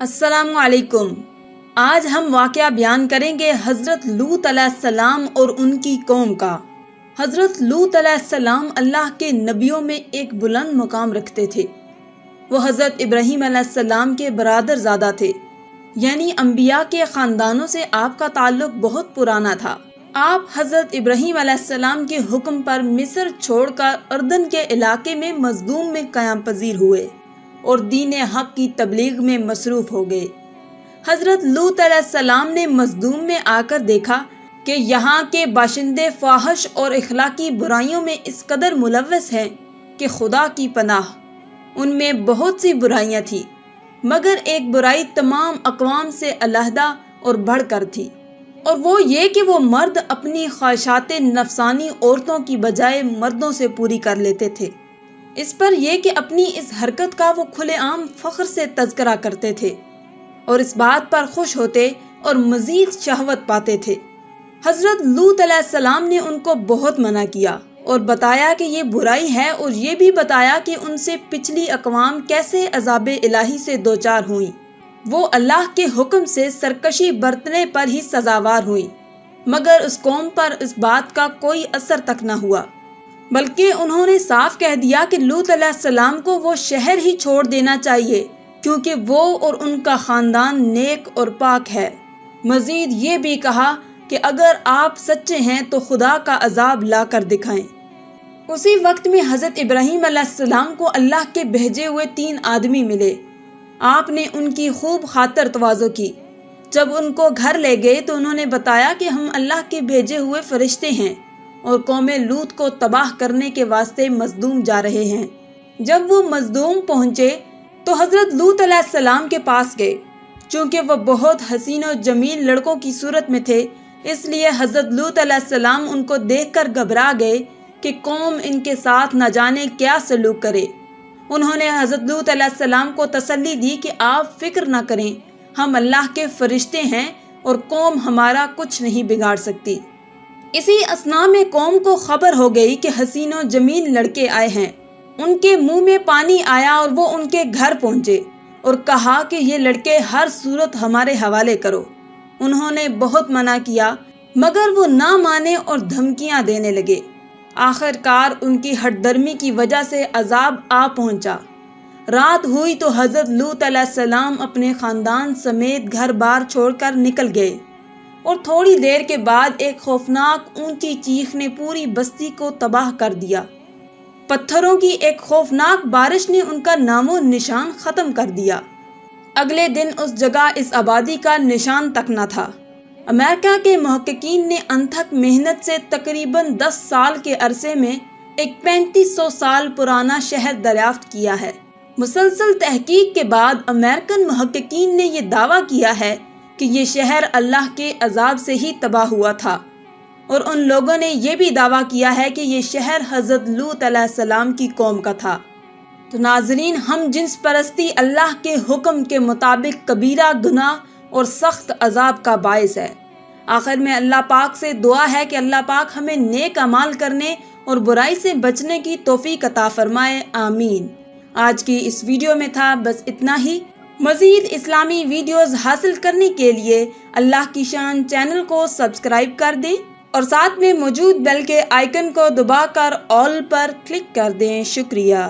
السلام علیکم۔ آج ہم واقعہ بیان کریں گے حضرت لوط علیہ السلام اور ان کی قوم کا۔ حضرت لوط علیہ السلام اللہ کے نبیوں میں ایک بلند مقام رکھتے تھے۔ وہ حضرت ابراہیم علیہ السلام کے برادر زادہ تھے، یعنی انبیاء کے خاندانوں سے آپ کا تعلق بہت پرانا تھا۔ آپ حضرت ابراہیم علیہ السلام کے حکم پر مصر چھوڑ کر اردن کے علاقے میں مخدوم میں قیام پذیر ہوئے اور دین حق کی تبلیغ میں مصروف ہو گئے۔ حضرت لوط علیہ السلام نے مخدوم میں آ کر دیکھا کہ یہاں کے باشندے فاحش اور اخلاقی برائیوں میں اس قدر ملوث ہیں کہ خدا کی پناہ، ان میں بہت سی برائیاں تھیں، مگر ایک برائی تمام اقوام سے علیحدہ اور بڑھ کر تھی، اور وہ یہ کہ وہ مرد اپنی خواہشات نفسانی عورتوں کی بجائے مردوں سے پوری کر لیتے تھے۔ اس پر یہ کہ اپنی اس حرکت کا وہ کھلے عام فخر سے تذکرہ کرتے تھے اور اس بات پر خوش ہوتے اور مزید شہوت پاتے تھے۔ حضرت لوط علیہ السلام نے ان کو بہت منع کیا اور بتایا کہ یہ برائی ہے، اور یہ بھی بتایا کہ ان سے پچھلی اقوام کیسے عذاب الہی سے دوچار ہوئیں۔ وہ اللہ کے حکم سے سرکشی برتنے پر ہی سزاوار ہوئیں، مگر اس قوم پر اس بات کا کوئی اثر تک نہ ہوا، بلکہ انہوں نے صاف کہہ دیا کہ لوط علیہ السلام کو وہ شہر ہی چھوڑ دینا چاہیے، کیونکہ وہ اور ان کا خاندان نیک اور پاک ہے۔ مزید یہ بھی کہا کہ اگر آپ سچے ہیں تو خدا کا عذاب لا کر دکھائیں۔ اسی وقت میں حضرت ابراہیم علیہ السلام کو اللہ کے بھیجے ہوئے 3 آدمی ملے۔ آپ نے ان کی خوب خاطر تواضع کی۔ جب ان کو گھر لے گئے تو انہوں نے بتایا کہ ہم اللہ کے بھیجے ہوئے فرشتے ہیں اور قوم لوط کو تباہ کرنے کے واسطے مخدوم جا رہے ہیں۔ جب وہ مخدوم پہنچے تو حضرت لوط علیہ السلام کے پاس گئے۔ چونکہ وہ بہت حسین و جمیل لڑکوں کی صورت میں تھے، اس لیے حضرت لوط علیہ السلام ان کو دیکھ کر گھبرا گئے کہ قوم ان کے ساتھ نہ جانے کیا سلوک کرے۔ انہوں نے حضرت لوط علیہ السلام کو تسلی دی کہ آپ فکر نہ کریں، ہم اللہ کے فرشتے ہیں اور قوم ہمارا کچھ نہیں بگاڑ سکتی۔ اسی اثناء میں قوم کو خبر ہو گئی کہ حسین و جمیل لڑکے آئے ہیں۔ ان کے منہ میں پانی آیا اور وہ ان کے گھر پہنچے اور کہا کہ یہ لڑکے ہر صورت ہمارے حوالے کرو۔ انہوں نے بہت منع کیا، مگر وہ نہ مانے اور دھمکیاں دینے لگے۔ آخر کار ان کی ہٹ درمی کی وجہ سے عذاب آ پہنچا۔ رات ہوئی تو حضرت لوط علیہ السلام اپنے خاندان سمیت گھر بار چھوڑ کر نکل گئے، اور تھوڑی دیر کے بعد ایک خوفناک اونچی چیخ نے پوری بستی کو تباہ کر دیا۔ پتھروں کی ایک خوفناک بارش نے ان کا نام و نشان ختم کر دیا۔ اگلے دن اس جگہ اس آبادی کا نشان تک نہ تھا۔ امریکہ کے محققین نے انتھک محنت سے تقریباً 10 سال کے عرصے میں ایک 3500 سال پرانا شہر دریافت کیا ہے۔ مسلسل تحقیق کے بعد امریکن محققین نے یہ دعویٰ کیا ہے کہ یہ شہر اللہ کے عذاب سے ہی تباہ ہوا تھا، اور ان لوگوں نے یہ بھی دعویٰ کیا ہے کہ یہ شہر حضرت لوط علیہ السلام کی قوم کا تھا۔ تو ناظرین، ہم جنس پرستی اللہ کے حکم کے مطابق کبیرہ گناہ اور سخت عذاب کا باعث ہے۔ آخر میں اللہ پاک سے دعا ہے کہ اللہ پاک ہمیں نیک اعمال کرنے اور برائی سے بچنے کی توفیق عطا فرمائے، آمین۔ آج کی اس ویڈیو میں تھا بس اتنا ہی۔ مزید اسلامی ویڈیوز حاصل کرنے کے لیے اللہ کی شان چینل کو سبسکرائب کر دیں اور ساتھ میں موجود بیل کے آئیکن کو دبا کر آل پر کلک کر دیں۔ شکریہ۔